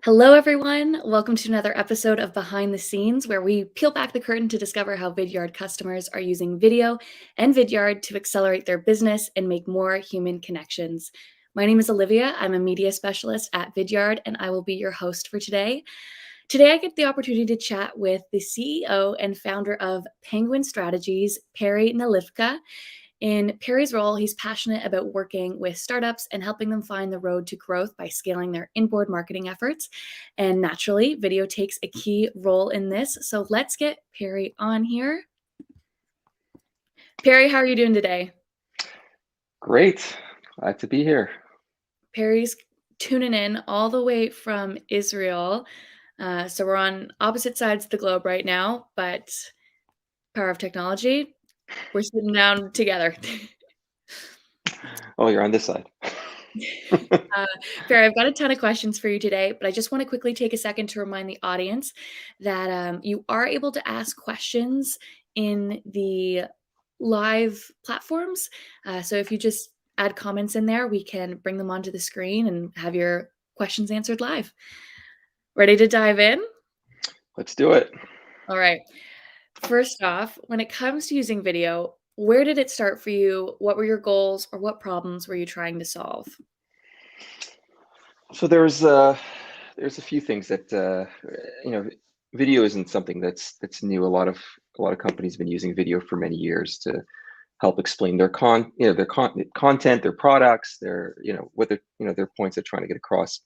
Hello, everyone. Welcome to another episode of Behind the Scenes, where we peel back the curtain to discover how Vidyard customers are using video and Vidyard to accelerate their business and make more human connections. My name is Olivia. I'm a media specialist at Vidyard, and I will be your host for today. Today, I get the opportunity to chat with the CEO and founder of Penguin Strategies, Perry Nalevka. In Perry's role, he's passionate about working with startups and helping them find the road to growth by scaling their inboard marketing efforts. And naturally, video takes a key role in this. So let's get Perry on here. Perry, how are you doing today? Great. Glad to be here. Perry's tuning in all the way from Israel. So we're on opposite sides of the globe right now, but power of technology, we're sitting down together. Oh, you're on this side. Perry, I've got a ton of questions for you today, but I just want to quickly take a second to remind the audience that you are able to ask questions in the live platforms. So if you just add comments in there, we can bring them onto the screen and have your questions answered live. Ready to dive in? Let's do it. All right. First off, when it comes to using video, where did it start for you? What were your goals, or what problems were you trying to solve? So there's a few things that video isn't something that's new. A lot of companies have been using video for many years to help explain their content, their products, their points they're trying to get across.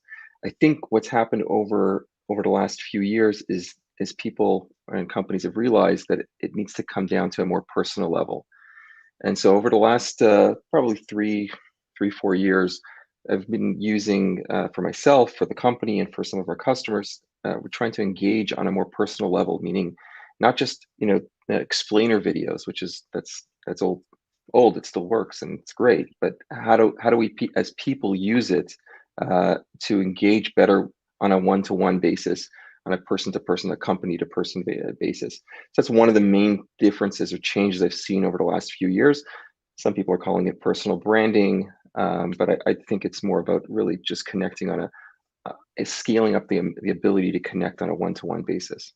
I think what's happened over the last few years is people and companies have realized that it needs to come down to a more personal level. And so over the last probably 4 years, I've been using for myself, for the company, and for some of our customers. We're trying to engage on a more personal level, meaning not just explainer videos, which is that's old. It still works and it's great, but how do we as people use it to engage better on a one-to-one basis, on a person-to-person, a company-to-person basis. So that's one of the main differences or changes I've seen over the last few years. Some people are calling it personal branding, but I think it's more about really just connecting on a scaling up the ability to connect on a one-to-one basis.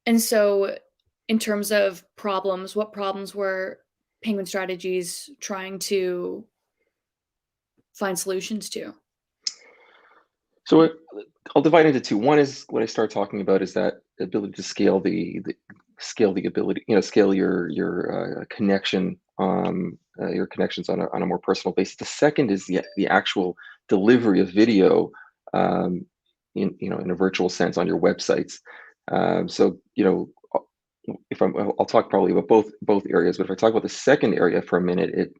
And so, in terms of problems, what problems were Penguin Strategies trying to find solutions to? So I'll divide into two. One is what I start talking about is that ability to scale the ability, scale your connection, your connections on a more personal basis. The second is the actual delivery of video, in a virtual sense on your websites. So I'll talk probably about both areas, but if I talk about the second area for a minute,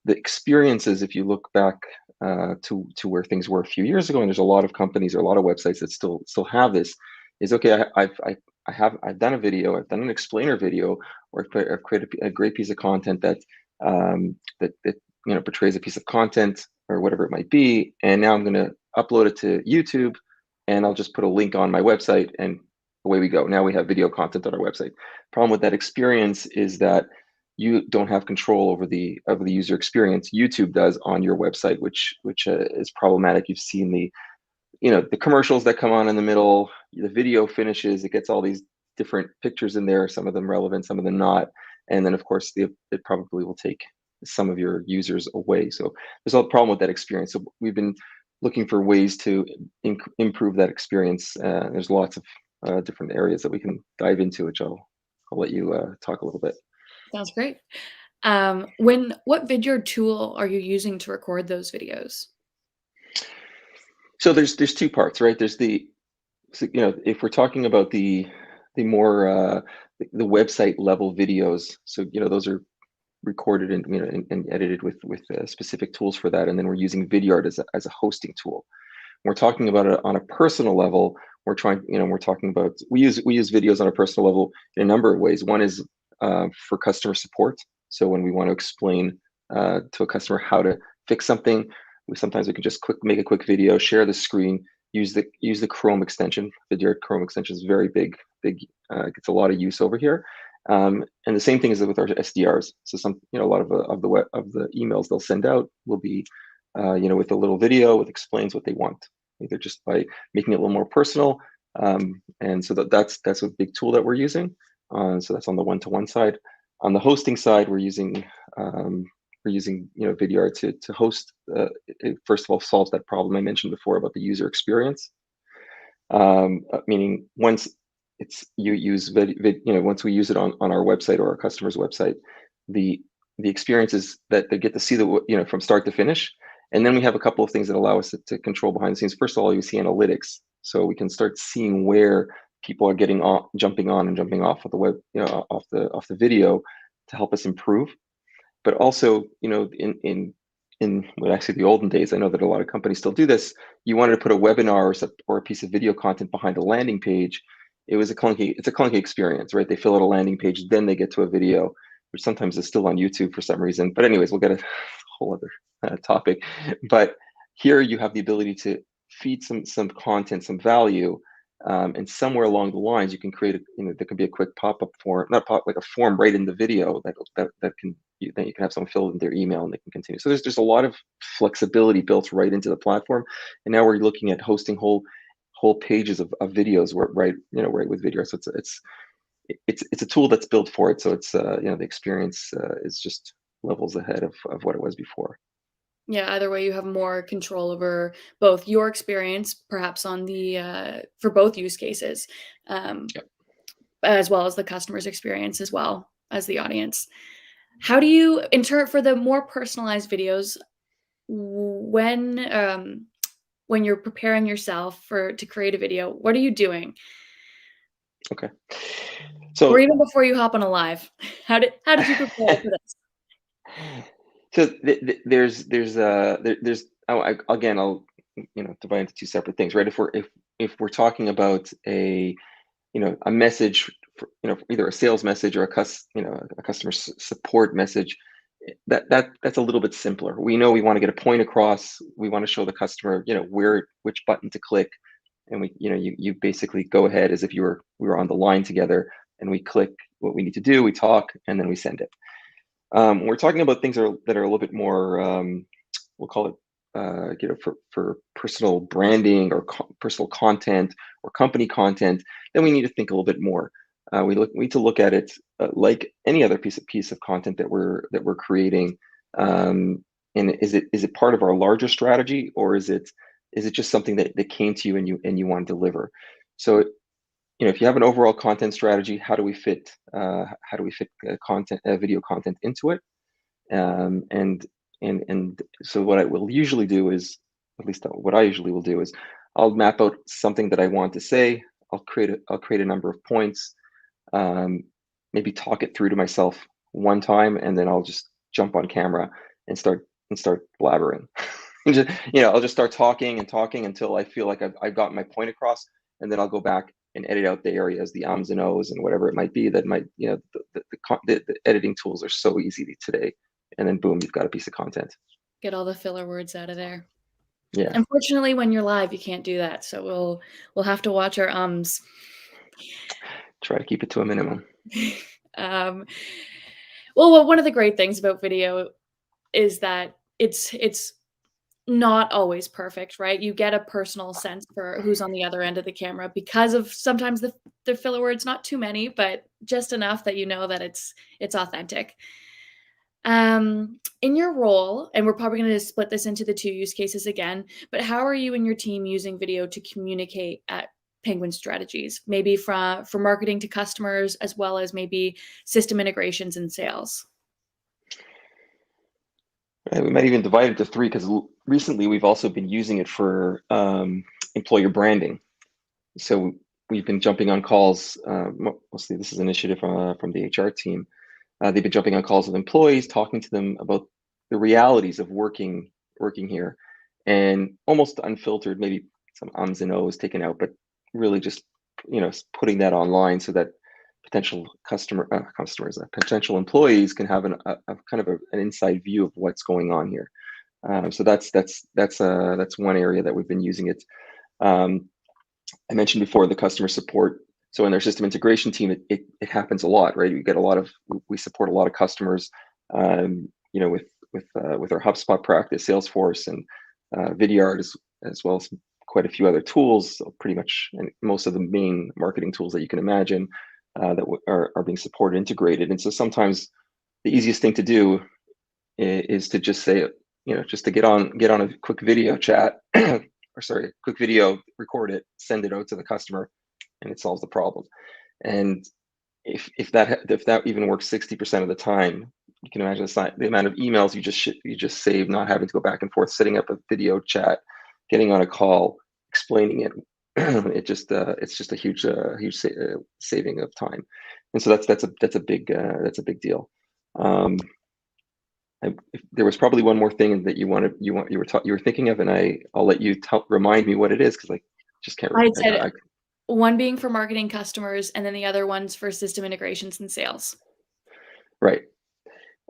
the experiences, if you look back to where things were a few years ago, and there's a lot of companies or a lot of websites that still have this, is okay. I've done a video, I've done an explainer video, or I've created a great piece of content that portrays a piece of content or whatever it might be, and now I'm going to upload it to YouTube, and I'll just put a link on my website, and away we go. Now we have video content on our website. Problem with that experience is that you don't have control over the user experience. YouTube does on your website, which is problematic. You've seen the commercials that come on in the middle. The video finishes, it gets all these different pictures in there, some of them relevant, some of them not, and then of course it probably will take some of your users away. So there's a problem with that experience. So we've been looking for ways to improve that experience. There's lots of different areas that we can dive into, which I'll let you talk a little bit. Sounds great. What Vidyard tool are you using to record those videos? So there's two parts, right? There's if we're talking about the more the website level videos, so those are recorded and and edited with specific tools for that, and then we're using Vidyard as a hosting tool. When we're talking about it on a personal level, we're talking about we use videos on a personal level in a number of ways. One is for customer support. So when we want to explain to a customer how to fix something, sometimes we can just make a quick video, share the screen, use the Chrome extension. Vidyard Chrome extension is very big, gets a lot of use over here. And the same thing is with our SDRs. So a lot of the emails they'll send out will be with a little video that explains what they want, either just by making it a little more personal. And so that's a big tool that we're using. So that's on the one-to-one side. On the hosting side, we're using Vidyard to host. It first of all solves that problem I mentioned before about the user experience. Meaning once you use once we use it on our website or our customer's website, the experience is that they get to see from start to finish. And then we have a couple of things that allow us to control behind the scenes. First of all, you see analytics, so we can start seeing where people are jumping on and jumping off of the web, off the video, to help us improve. But also, in actually the olden days, I know that a lot of companies still do this. You wanted to put a webinar or a piece of video content behind a landing page. It's a clunky experience, right? They fill out a landing page, then they get to a video, which sometimes is still on YouTube for some reason. But anyways, we'll get a whole other topic. But here you have the ability to feed some content, some value, and somewhere along the lines you can create there can be a quick pop-up form, like a form right in the video that can then you can have someone fill in their email and they can continue. So there's a lot of flexibility built right into the platform. And now we're looking at hosting whole pages of videos right with video. So it's a tool that's built for it. So it's the experience is just levels ahead of what it was before. Yeah, either way, you have more control over both your experience, perhaps on the for both use cases, um, Yep. as well as the customer's experience as well as the audience. How do you for the more personalized videos, when you're preparing yourself to create a video, what are you doing? Okay. Or So even before you hop on a live, how did you prepare for this? So there's again, I'll divide into two separate things, right? If we're talking about a message for, either a sales message or a customer support message, that's a little bit simpler. We know we want to get a point across. We want to show the customer which button to click, and you basically go ahead as if we were on the line together, and we click what we need to do. We talk, and then we send it. We're talking about things that are a little bit more, we'll call it, for personal branding or personal content or company content. Then we need to think a little bit more. We need to look at it like any other piece of content that we're creating. And is it part of our larger strategy, or is it just something that came to you and you want to deliver? So if you have an overall content strategy, how do we fit video content into it? And so what I will usually do is, at least what I usually will do is, I'll map out something that I want to say. I'll create a number of points, maybe talk it through to myself one time, and then I'll just jump on camera and start blabbering. I'll just start talking until I feel like I've gotten my point across, and then I'll go back and edit out the areas, the ums and ohs and whatever it might be that might, the editing tools are so easy today. And then boom, you've got a piece of content. Get all the filler words out of there. Yeah. Unfortunately, when you're live, you can't do that. So we'll have to watch our ums. Try to keep it to a minimum. Well, one of the great things about video is that it's not always perfect, right? You get a personal sense for who's on the other end of the camera because of sometimes the filler words, not too many, but just enough that you know that it's authentic. In your role, and we're probably going to split this into the two use cases again, but how are you and your team using video to communicate at Penguin Strategies? Maybe for marketing to customers, as well as maybe system integrations and sales. We might even divide it into three, because recently we've also been using it for employer branding. So we've been jumping on calls. Mostly this is an initiative from the HR team. They've been jumping on calls with employees, talking to them about the realities of working here, and almost unfiltered, maybe some ums and ohs taken out, but really just putting that online so that potential potential employees can have a kind of an inside view of what's going on here. So that's one area that we've been using it. I mentioned before the customer support. So in their system integration team, it happens a lot, right? We support a lot of customers, with our HubSpot practice, Salesforce, and Vidyard, as well as quite a few other tools, so pretty much, and most of the main marketing tools that you can imagine that are being supported, integrated. And so sometimes the easiest thing to do is to just say, just to get on a quick video chat, or sorry, quick video, record it, send it out to the customer, and it solves the problem. And if that even works 60% of the time, you can imagine the amount of emails you just save, not having to go back and forth, setting up a video chat, getting on a call, explaining it. It's just a huge saving of time. And so that's a big deal. There was probably one more thing that you were thinking of, and I'll let you remind me what it is, because I just can't. I said one being for marketing customers, and then the other one's for system integrations and sales. Right.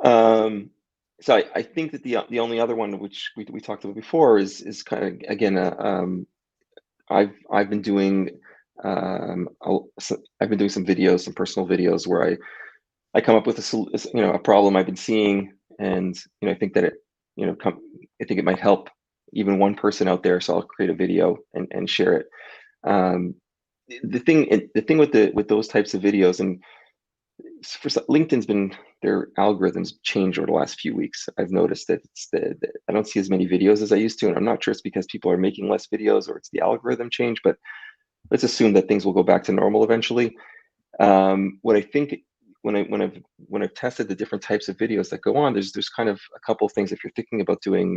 So I think that the only other one, which we talked about before, is kind of, again, I've been doing some videos, some personal videos, where I come up with a problem I've been seeing, and I think that I think it might help even one person out there. So I'll create a video and share it. The thing with those types of videos, and LinkedIn's been, their algorithms changed over the last few weeks. I've noticed that I don't see as many videos as I used to, and I'm not sure it's because people are making less videos or it's the algorithm change, but let's assume that things will go back to normal eventually. What I think, when I've tested the different types of videos that go on, there's kind of a couple of things. If you're thinking about doing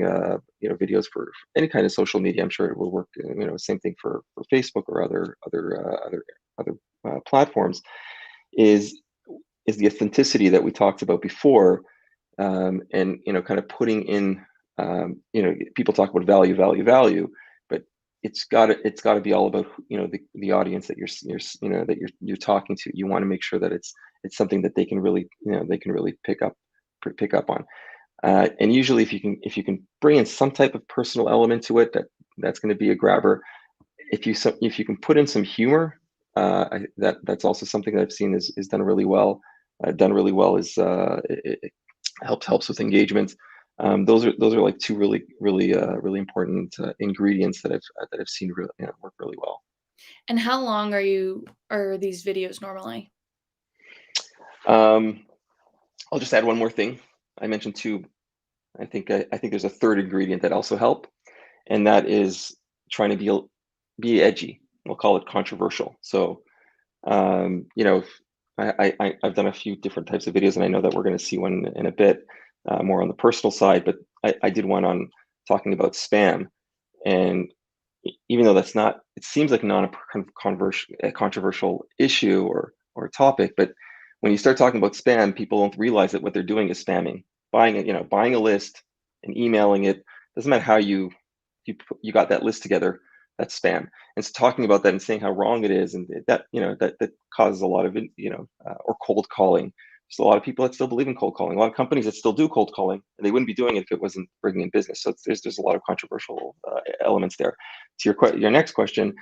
videos for any kind of social media, I'm sure it will work. Same thing for Facebook or other platforms. Is the authenticity that we talked about before, and kind of putting in, people talk about value, but it's got to be all about the audience that you're talking to. You want to make sure that it's something that they can really pick up on. And usually, if you can bring in some type of personal element to it, that's going to be a grabber. If you can put in some humor, that's also something that I've seen is done really well. It helps with engagement. Those are like two really important ingredients that I've seen work really well. And how long are these videos normally? I'll just add one more thing. I mentioned two. I think there's a third ingredient that also help, and that is trying to be edgy. We'll call it controversial. So, I've done a few different types of videos, and I know that we're going to see one in a bit, more on the personal side. But I did one on talking about spam, and even though it seems like not a controversial issue or topic, but when you start talking about spam, people don't realize that what they're doing is spamming, buying a list and emailing it. Doesn't matter how you got that list together. That's spam. And so talking about that and saying how wrong it is, and that causes a lot of or cold calling. There's a lot of people that still believe in cold calling. A lot of companies that still do cold calling, and they wouldn't be doing it if it wasn't bringing in business. So there's a lot of controversial elements there. To your next question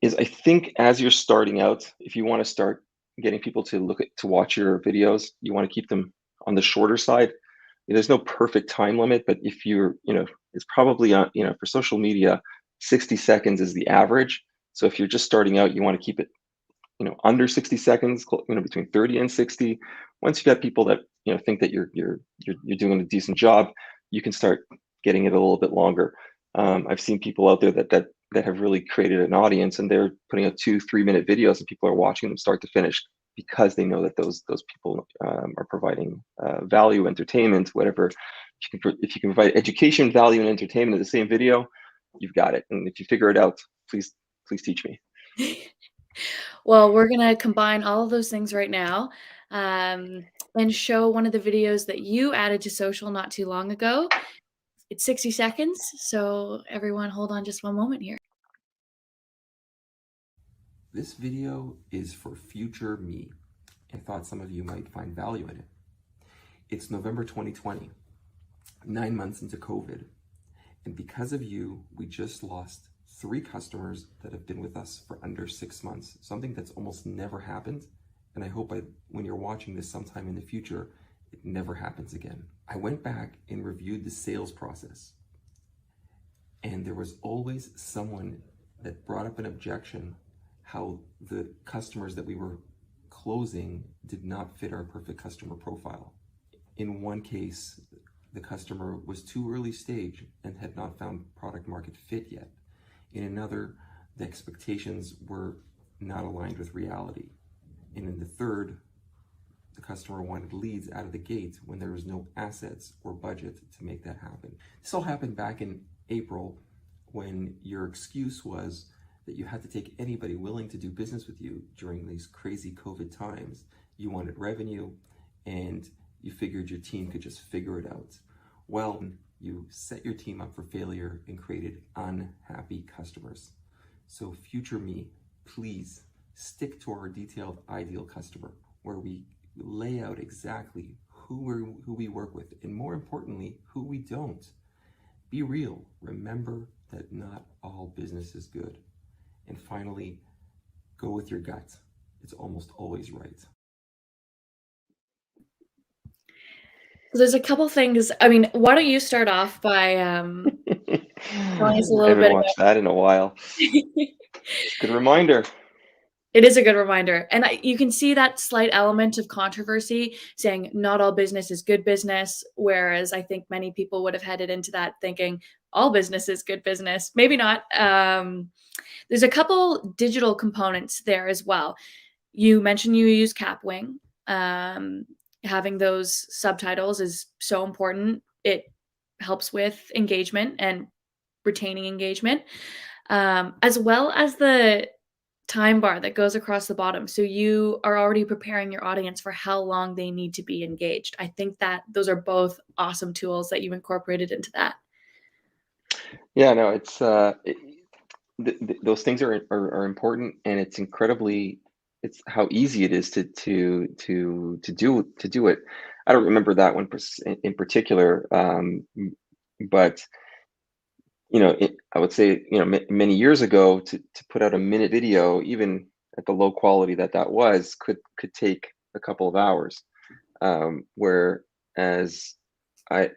is, I think as you're starting out, if you want to start getting people to watch your videos, you want to keep them on the shorter side. there's no perfect time limit, but if you're, it's probably, for social media, 60 seconds is the average. So if you're just starting out, you want to keep it, under 60 seconds, between 30 and 60. Once you've got people that, think that you're doing a decent job, you can start getting it a little bit longer. I've seen people out there that have really created an audience, and they're putting out 2-3 minute videos, and people are watching them start to finish because they know that those people are providing value, entertainment, whatever. If you can provide education, value, and entertainment in the same video, you've got it. And if you figure it out, please teach me. Well, we're gonna combine all of those things right now, and show one of the videos that you added to social not too long ago. It's 60 seconds, so everyone hold on just one moment here. This video is for future me. I thought some of you might find value in it. It's November 2020, 9 months into COVID. And because of you, we just lost 3 customers that have been with us for under 6 months, something that's almost never happened. And I hope when you're watching this sometime in the future, it never happens again. I went back and reviewed the sales process. And there was always someone that brought up an objection how the customers that we were closing did not fit our perfect customer profile. In one case, the customer was too early stage and had not found product market fit yet. In another, the expectations were not aligned with reality. And in the third, the customer wanted leads out of the gate when there was no assets or budget to make that happen. This all happened back in April, when your excuse was that you had to take anybody willing to do business with you during these crazy COVID times. You wanted revenue, and you figured your team could just figure it out. Well, you set your team up for failure and created unhappy customers. So future me, please stick to our detailed ideal customer, where we lay out exactly who we work with, and more importantly, who we don't. Be real. Remember that not all business is good. And finally, go with your gut. It's almost always right. There's a couple things. I mean, why don't you start off by telling us a I little haven't bit watched that in a while. about It's a good reminder. It is a good reminder, and you can see that slight element of controversy, saying not all business is good business, whereas I think many people would have headed into that thinking all business is good business. Maybe not. There's a couple digital components there as well. You mentioned you use Capwing. Having those subtitles is so important. It helps with engagement and retaining engagement, as well as the time bar that goes across the bottom. So you are already preparing your audience for how long they need to be engaged. I think that those are both awesome tools that you incorporated into that. Yeah, no, it's those things are important, and it's incredibly, it's how easy it is to do it. I don't remember that one in particular, but I would say, many years ago, to put out a minute video, even at the low quality that was, could take a couple of hours. Whereas I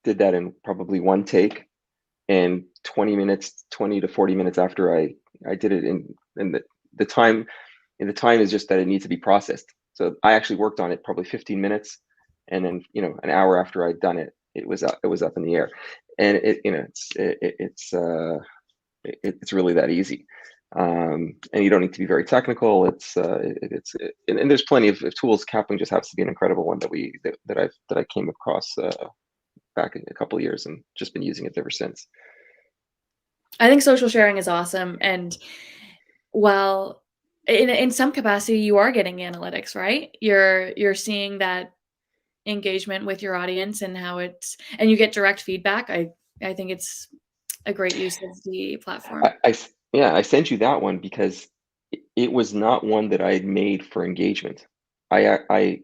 did that in probably one take, and 20 to 40 minutes after I did it, and the time is just that it needs to be processed. So I actually worked on it probably 15 minutes, and then an hour after I'd done it, it was up in the air. And it's really that easy. And you don't need to be very technical. And there's plenty of tools. Kaplan just happens to be an incredible one that I came across back a couple of years, and just been using it ever since. I think social sharing is awesome, and while in some capacity you are getting analytics, right? You're seeing that engagement with your audience and how and you get direct feedback. I think it's a great use of the platform. I sent you that one because it was not one that I had made for engagement. I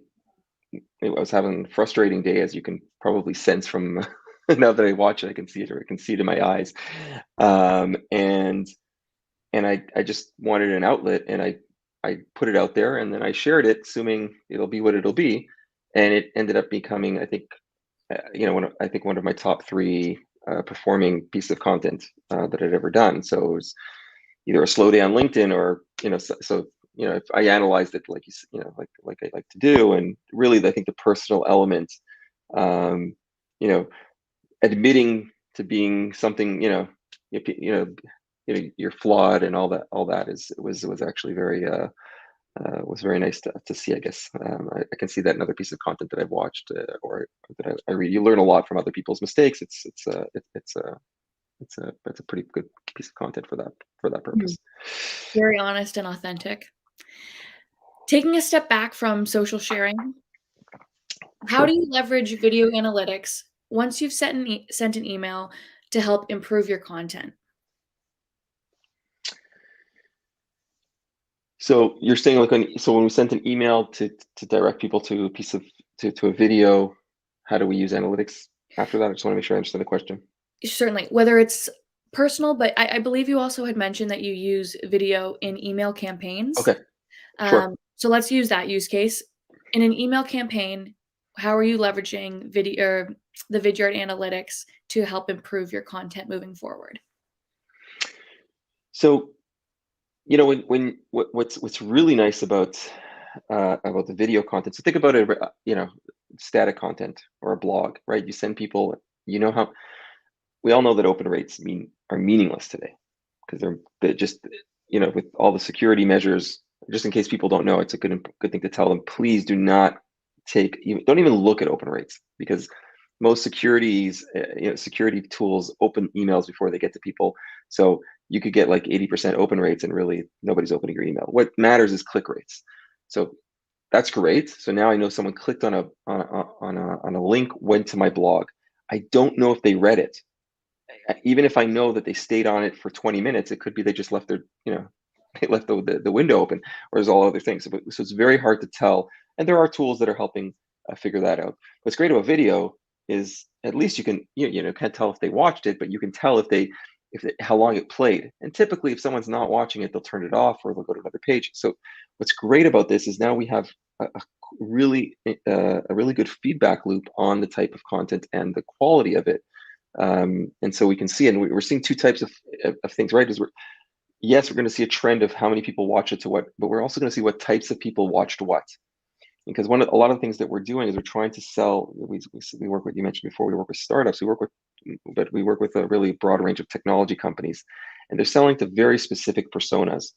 was having a frustrating day, as you can probably sense from now that I watch it. I can see it, or I can see it in my eyes. And I just wanted an outlet, and I put it out there, and then I shared it, assuming it'll be what it'll be. and it ended up becoming, I think, one of my top three performing piece of content that I'd ever done. So it was either a slow day on LinkedIn, or if I analyzed it like like I like to do, and really I think the personal element, um, you know, admitting to being something, you're flawed, and all that was actually very was very nice to see, I guess. I can see that in other pieces of content that I've watched, or that I read. You learn a lot from other people's mistakes. It's a pretty good piece of content for that purpose. Very honest and authentic. Taking a step back from social sharing, how do you leverage video analytics once you've sent an email to help improve your content? So you're saying, like, when we sent an email to direct people to a piece of to a video, how do we use analytics after that? I just want to make sure I understand the question. Certainly, whether it's personal, but I believe you also had mentioned that you use video in email campaigns. Okay, sure. So let's use that use case. In an email campaign, how are you leveraging video or the Vidyard analytics to help improve your content moving forward? So, what's really nice about the video content. So think about it, static content or a blog, right? You send people, how we all know that open rates are meaningless today, because they're just, with all the security measures. Just in case people don't know, it's a good thing to tell them. Please don't even look at open rates, because most security tools open emails before they get to people. So you could get like 80% open rates, and really nobody's opening your email. What matters is click rates. So that's great. So now I know someone clicked on a link, went to my blog. I don't know if they read it. Even if I know that they stayed on it for 20 minutes, it could be they just left they left the window open, or there's all other things. So it's very hard to tell. And there are tools that are helping figure that out. What's great about video is, at least you can, can't tell if they watched it, but you can tell how long it played. And typically, if someone's not watching it, they'll turn it off, or they'll go to another page. So what's great about this is now we have a really good feedback loop on the type of content and the quality of it. And so we can see, and we're seeing two types of things, right? We're going to see a trend of how many people watch it to what, but we're also going to see what types of people watched what. Because a lot of the things that we're doing is we're trying to sell. We work with, you mentioned before, we work with startups. We work with a really broad range of technology companies, and they're selling to very specific personas.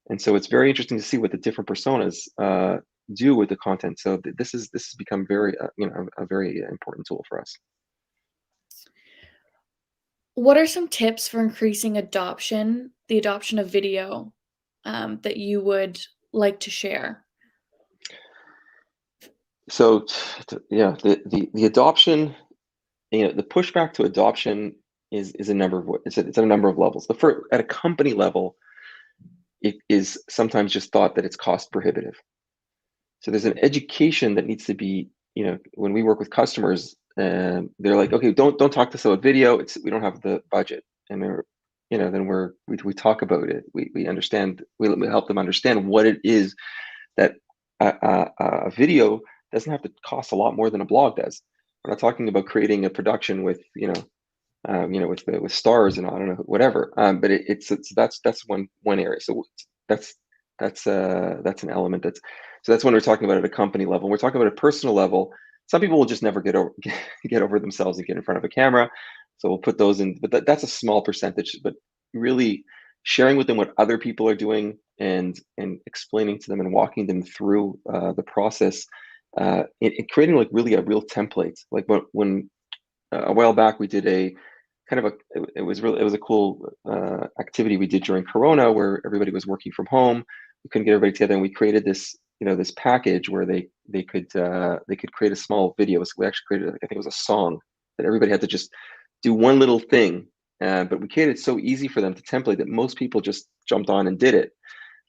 And so it's very interesting to see what the different personas do with the content. So this has become very a very important tool for us. What are some tips for increasing the adoption of video, that you would like to share? So, the adoption, the pushback to adoption is a number of it's a number of levels. At a company level, it is sometimes just thought that it's cost prohibitive. So there's an education that needs to be, when we work with customers, they're like, okay, don't talk to us about video. We don't have the budget. And then we talk about it. We understand. We help them understand what it is that a video doesn't have to cost a lot more than a blog does. We're not talking about creating a production with with stars and I don't know, whatever. But that's one area. So that's an element that's when we're talking about at a company level. When we're talking about a personal level, some people will just never get over themselves and get in front of a camera. So we'll put those in, but that's a small percentage. But really sharing with them what other people are doing, and explaining to them and walking them through the process, creating like really a real template. Like when a while back we did a kind of it was a cool activity we did during Corona, where everybody was working from home. We couldn't get everybody together, and we created this this package where they could create a small video. So we actually created, I think it was a song that everybody had to just do one little thing, but we created it so easy for them to template that most people just jumped on and did it,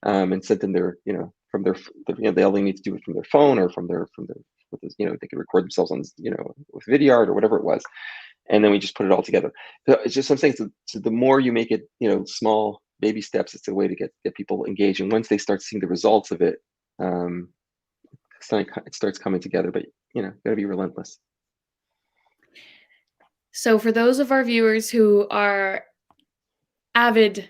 and sent them their from their they only need to do it from their phone, or from their they could record themselves on with Vidyard or whatever it was, and then we just put it all together. So it's just, I'm saying, so the more you make it small baby steps, it's a way to get people engaged, and once they start seeing the results of it, it starts coming together. But gotta be relentless. So for those of our viewers who are avid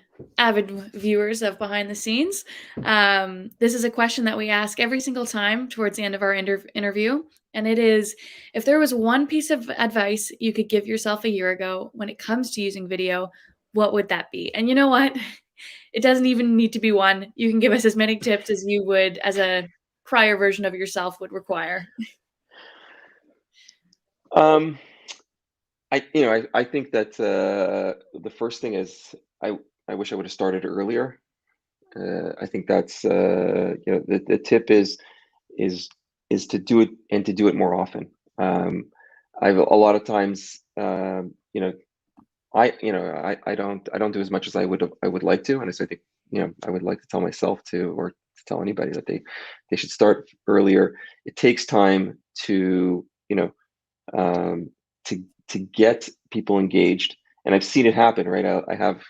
viewers of Behind the Scenes, this is a question that we ask every single time towards the end of our interview, and it is, if there was one piece of advice you could give yourself a year ago when it comes to using video, what would that be? And you know what? It doesn't even need to be one. You can give us as many tips as you would, as a prior version of yourself would require. I think that the first thing is I wish I would have started earlier. I think that's the tip is to do it, and to do it more often. I've a lot of times I don't do as much as I would like to, and so I think I would like to tell myself to, or to tell anybody, that they should start earlier. It takes time to to get people engaged, and I've seen it happen. Right, I have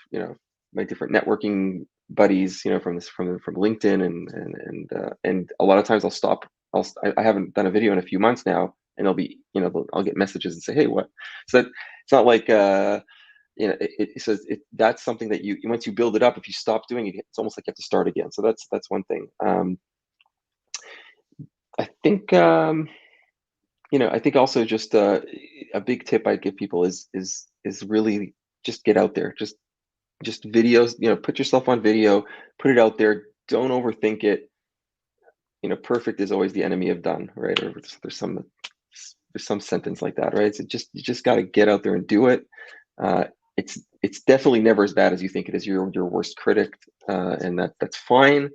my different networking buddies from LinkedIn, and a lot of times I'll stop. I haven't done a video in a few months now, and I'll get messages and say, hey, what? So that it's not like that's something that once you build it up, if you stop doing it, it's almost like you have to start again. So that's one thing. I think I think also just a big tip I'd give people is really just get out there. Just videos, put yourself on video, put it out there. Don't overthink it. Perfect is always the enemy of done, right? Or there's some sentence like that, right? So you just got to get out there and do it. It's definitely never as bad as you think it is. You're your worst critic, and that's fine.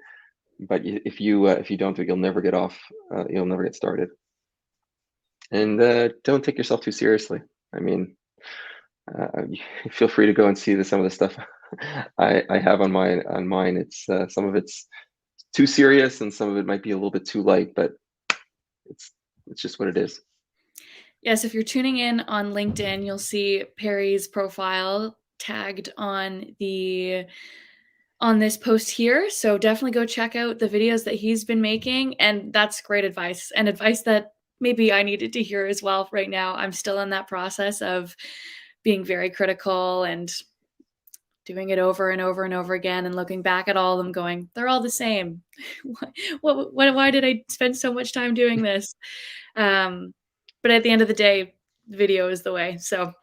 But if you don't do it, you'll never get off. You'll never get started. And don't take yourself too seriously. I mean, feel free to go and see some of the stuff I have on mine. It's some of it's too serious, and some of it might be a little bit too light, but it's just what it is. Yes, if you're tuning in on LinkedIn, you'll see Perry's profile tagged on this post here. So definitely go check out the videos that he's been making. And that's great advice, and advice that maybe I needed to hear as well right now. I'm still in that process of being very critical and doing it over and over and over again, and looking back at all of them going, they're all the same. Why did I spend so much time doing this? But at the end of the day, video is the way. So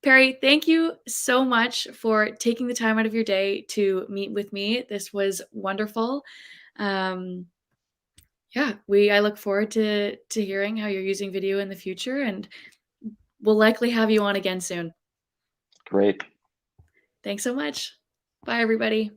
Perry, thank you so much for taking the time out of your day to meet with me. This was wonderful. I look forward to hearing how you're using video in the future, and we'll likely have you on again soon. Great. Thanks so much. Bye, everybody.